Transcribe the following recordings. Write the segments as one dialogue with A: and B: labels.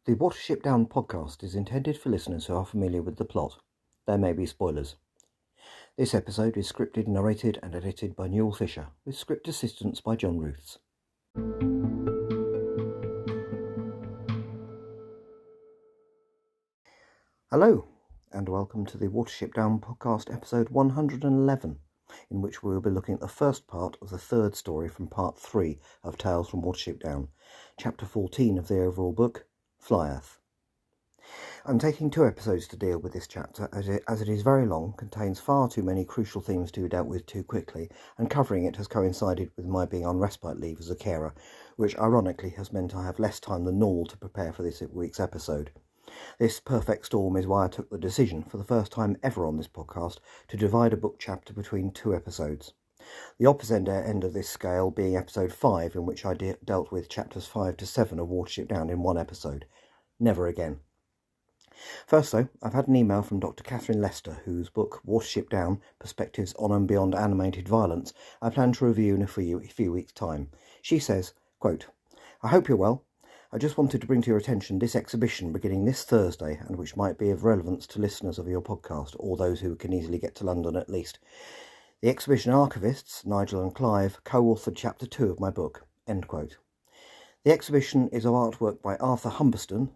A: The Watership Down podcast is intended for listeners who are familiar with the plot. There may be spoilers. This episode is scripted, narrated and edited by Newell Fisher, with script assistance by John Ruths. Hello, and welcome to the Watership Down podcast episode 111, in which we will be looking at the first part of the third story from part 3 of Tales from Watership Down, chapter 14 of the overall book, Flyairth. I'm taking 2 episodes to deal with this chapter as it is very long, contains far too many crucial themes to be dealt with too quickly, and covering it has coincided with my being on respite leave as a carer, which ironically has meant I have less time than normal to prepare for this week's episode. This perfect storm is why I took the decision, for the first time ever on this podcast, to divide a book chapter between 2 episodes. The opposite end of this scale being episode 5, in which I dealt with chapters 5 to 7 of Watership Down in one episode. Never again. First though, I've had an email from Dr. Catherine Lester, whose book Watership Down, Perspectives on and Beyond Animated Violence, I plan to review in a few weeks' time. She says, quote, "I hope you're well. I just wanted to bring to your attention this exhibition beginning this Thursday, and which might be of relevance to listeners of your podcast, or those who can easily get to London at least. The exhibition archivists, Nigel and Clive, co-authored chapter 2 of my book." End quote. The exhibition is of artwork by Arthur Humberstone,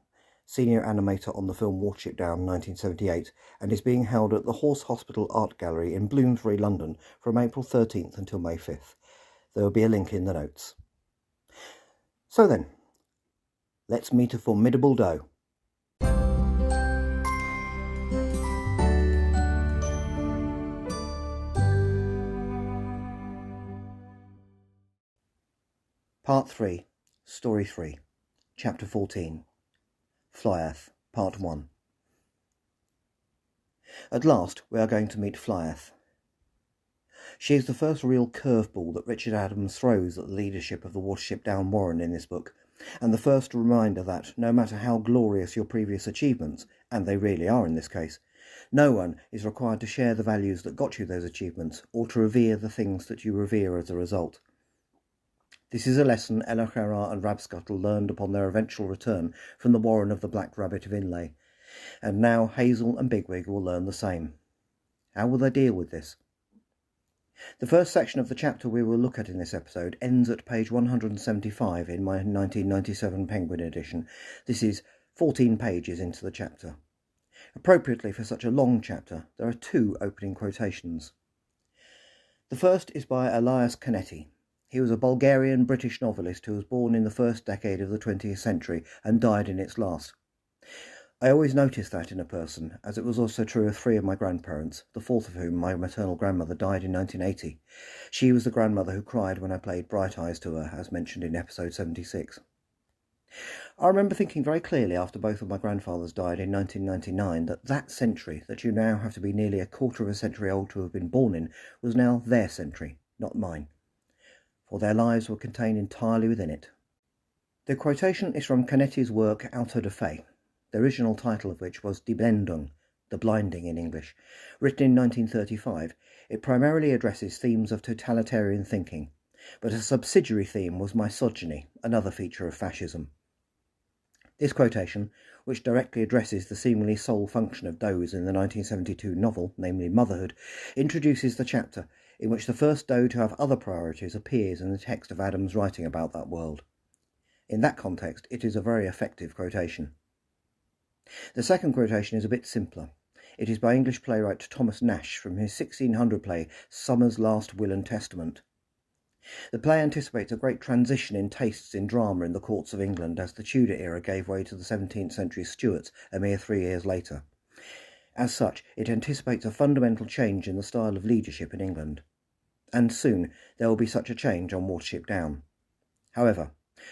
A: senior animator on the film Watership Down 1978, and is being held at the Horse Hospital Art Gallery in Bloomsbury, London, from April 13th until May 5th. There will be a link in the notes. So then, let's meet a formidable doe. Part 3, Story 3, Chapter 14, Flyairth, Part 1. At last we are going to meet Flyairth. She is the first real curveball that Richard Adams throws at the leadership of the Watership Down Warren in this book, and the first reminder that, no matter how glorious your previous achievements, and they really are in this case, no one is required to share the values that got you those achievements, or to revere the things that you revere as a result. This is a lesson Ellachara and Rabscuttle learned upon their eventual return from the Warren of the Black Rabbit of Inlay, and now Hazel and Bigwig will learn the same. How will they deal with this? The first section of the chapter we will look at in this episode ends at page 175 in my 1997 Penguin edition. This is 14 pages into the chapter. Appropriately for such a long chapter, there are 2 opening quotations. The first is by Elias Canetti. He was a Bulgarian-British novelist who was born in the first decade of the 20th century and died in its last. I always noticed that in a person, as it was also true of 3 of my grandparents, the 4th of whom, my maternal grandmother, died in 1980. She was the grandmother who cried when I played Bright Eyes to her, as mentioned in episode 76. I remember thinking very clearly after both of my grandfathers died in 1999 that century, that you now have to be nearly a quarter of a century old to have been born in, was now their century, not mine, for their lives were contained entirely within it. The quotation is from Canetti's work Auto de Fe, the original title of which was Die Blendung, The Blinding in English. Written in 1935, it primarily addresses themes of totalitarian thinking, but a subsidiary theme was misogyny, another feature of fascism. This quotation, which directly addresses the seemingly sole function of does in the 1972 novel, namely motherhood, introduces the chapter in which the first doe to have other priorities appears in the text of Adams writing about that world. In that context, it is a very effective quotation. The second quotation is a bit simpler. It is by English playwright Thomas Nash from his 1600 play Summer's Last Will and Testament. The play anticipates a great transition in tastes in drama in the courts of England as the Tudor era gave way to the 17th century Stuarts a mere 3 years later. As such, it anticipates a fundamental change in the style of leadership in England. And soon there will be such a change on Watership Down. However,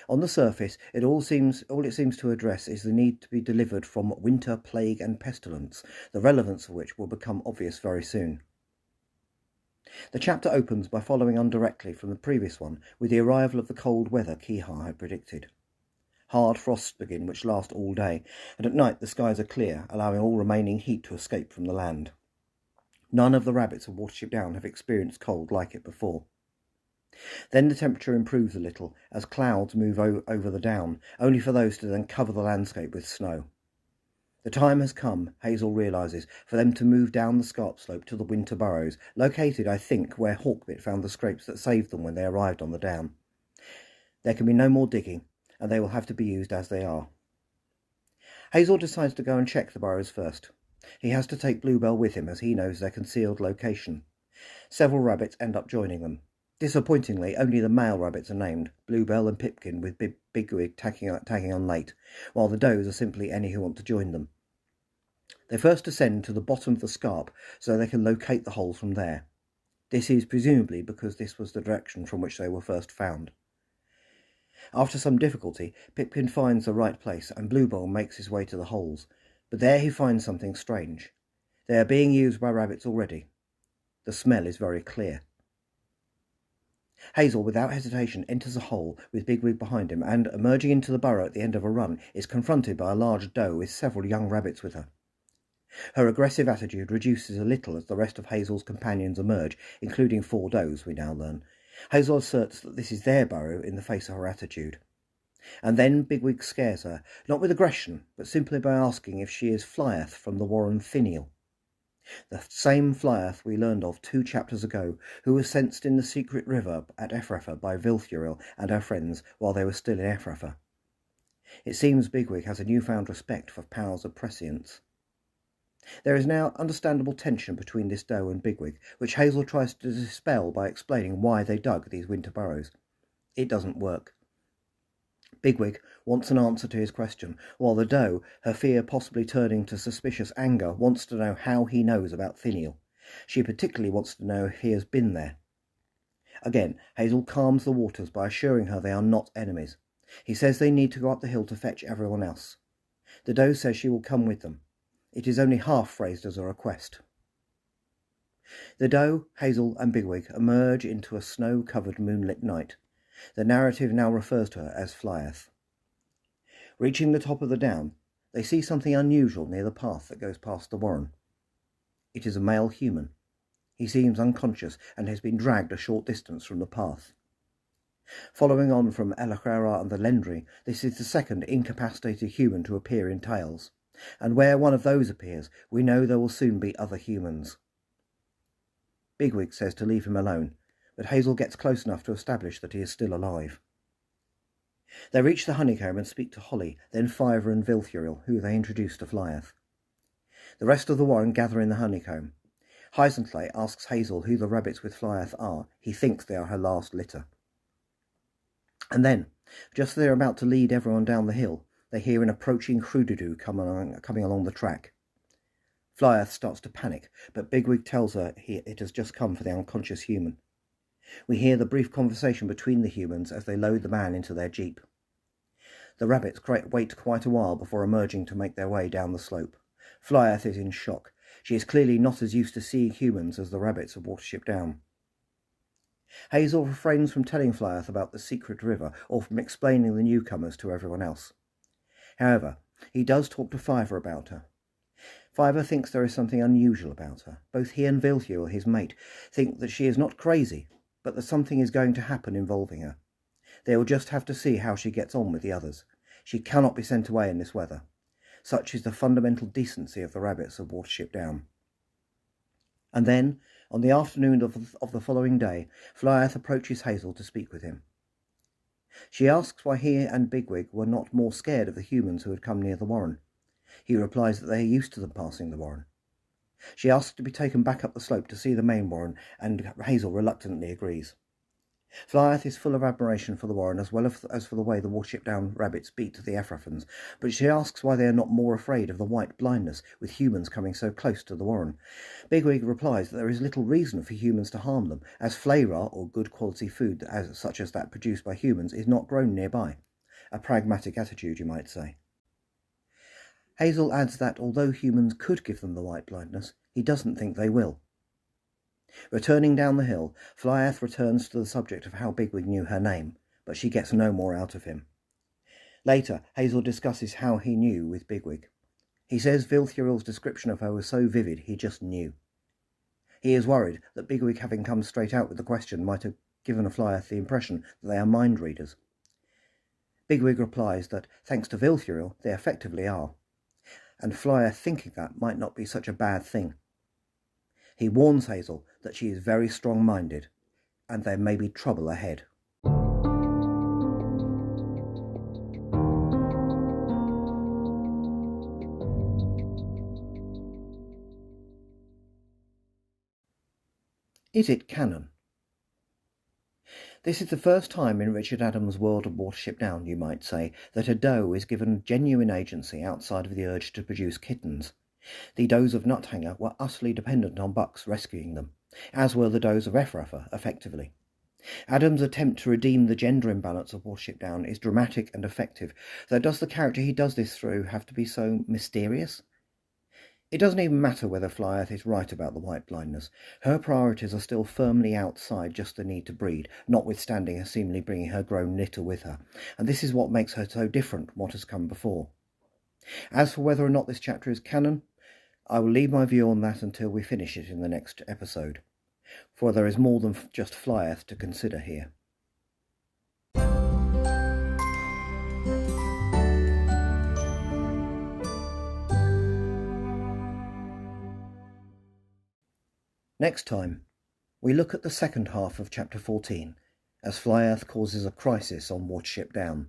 A: on the surface, all it seems to address is the need to be delivered from winter, plague and pestilence, the relevance of which will become obvious very soon. The chapter opens by following on directly from the previous one with the arrival of the cold weather Keha had predicted. Hard frosts begin, which last all day, and at night the skies are clear, allowing all remaining heat to escape from the land. None of the rabbits of Watership Down have experienced cold like it before. Then the temperature improves a little as clouds move over the down, only for those to then cover the landscape with snow. The time has come, Hazel realises, for them to move down the scarp slope to the winter burrows, located, I think, where Hawkbit found the scrapes that saved them when they arrived on the down. There can be no more digging, and they will have to be used as they are. Hazel decides to go and check the burrows first. He has to take Bluebell with him as he knows their concealed location. Several rabbits end up joining them. Disappointingly, only the male rabbits are named, Bluebell and Pipkin, with Bigwig tagging on late, while the does are simply any who want to join them. They first descend to the bottom of the scarp so they can locate the holes from there. This is presumably because this was the direction from which they were first found. After some difficulty, Pipkin finds the right place and Bluebell makes his way to the holes, but there he finds something strange. They are being used by rabbits already. The smell is very clear. Hazel, without hesitation, enters a hole with Bigwig behind him and, emerging into the burrow at the end of a run, is confronted by a large doe with several young rabbits with her. Her aggressive attitude reduces a little as the rest of Hazel's companions emerge, including 4 does, we now learn. Hazel asserts that this is their burrow in the face of her attitude. And then Bigwig scares her, not with aggression, but simply by asking if she is Flyairth from the Warren Finial. The same Flyairth we learned of 2 chapters ago, who was sensed in the secret river at Ephrafa by Vilthuril and her friends while they were still in Ephrafa. It seems Bigwig has a newfound respect for powers of prescience. There is now understandable tension between this doe and Bigwig, which Hazel tries to dispel by explaining why they dug these winter burrows. It doesn't work. Bigwig wants an answer to his question, while the doe, her fear possibly turning to suspicious anger, wants to know how he knows about Finial. She particularly wants to know if he has been there. Again, Hazel calms the waters by assuring her they are not enemies. He says they need to go up the hill to fetch everyone else. The doe says she will come with them. It is only half phrased as a request. The doe, Hazel and Bigwig emerge into a snow-covered moonlit night. The narrative now refers to her as Flyairth. Reaching the top of the down, they see something unusual near the path that goes past the warren. It is a male human. He seems unconscious and has been dragged a short distance from the path. Following on from Elachera and the Lendry, this is the second incapacitated human to appear in Tales, and where one of those appears, we know there will soon be other humans. Bigwig says to leave him alone, but Hazel gets close enough to establish that he is still alive. They reach the honeycomb and speak to Holly, then Fiver and Vilthuril, who they introduce to Flyairth. The rest of the warren gather in the honeycomb. Hyzenthley asks Hazel who the rabbits with Flyairth are. He thinks they are her last litter. And then, just as they are about to lead everyone down the hill, they hear an approaching Crudidu coming along the track. Flyairth starts to panic, but Bigwig tells her it has just come for the unconscious human. We hear the brief conversation between the humans as they load the man into their jeep. The rabbits wait quite a while before emerging to make their way down the slope. Flyairth is in shock. She is clearly not as used to seeing humans as the rabbits of Watership Down. Hazel refrains from telling Flyairth about the secret river or from explaining the newcomers to everyone else. However, he does talk to Fiver about her. Fiver thinks there is something unusual about her. Both he and Vilthuril, his mate, think that she is not crazy, but that something is going to happen involving her. They will just have to see how she gets on with the others. She cannot be sent away in this weather. Such is the fundamental decency of the rabbits of Watership Down. And then, on the afternoon of the following day, Flyairth approaches Hazel to speak with him. She asks why he and Bigwig were not more scared of the humans who had come near the warren. He replies that they are used to them passing the warren. She asks to be taken back up the slope to see the main warren, and Hazel reluctantly agrees. Flyairth is full of admiration for the warren as well as for the way the Watership Down rabbits beat the Ephraphans, but she asks why they are not more afraid of the white blindness with humans coming so close to the warren. Bigwig replies that there is little reason for humans to harm them, as Flyairth, or good quality food such as that produced by humans, is not grown nearby. A pragmatic attitude, you might say. Hazel adds that although humans could give them the white blindness, he doesn't think they will. Returning down the hill, Flyairth returns to the subject of how Bigwig knew her name, but she gets no more out of him. Later, Hazel discusses how he knew with Bigwig. He says Vilthuril's description of her was so vivid he just knew. He is worried that Bigwig, having come straight out with the question, might have given Flyairth the impression that they are mind readers. Bigwig replies that, thanks to Vilthuriel, they effectively are, and Flyairth thinking that might not be such a bad thing. He warns Hazel that she is very strong-minded, and there may be trouble ahead. Is it canon? This is the first time in Richard Adams' world of Watership Down, you might say, that a doe is given genuine agency outside of the urge to produce kittens. The does of Nuthanger were utterly dependent on bucks rescuing them, as were the does of Ephrafa, effectively. Adams' attempt to redeem the gender imbalance of Watership Down is dramatic and effective, though does the character he does this through have to be so mysterious? It doesn't even matter whether Flyairth is right about the white blindness. Her priorities are still firmly outside just the need to breed, notwithstanding her seemingly bringing her grown litter with her, and this is what makes her so different from what has come before. As for whether or not this chapter is canon, I will leave my view on that until we finish it in the next episode, for there is more than just Flyairth to consider here. Next time, we look at the second half of Chapter 14, as Flyairth causes a crisis on Watership Down.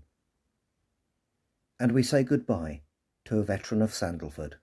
A: And we say goodbye to a veteran of Sandalford.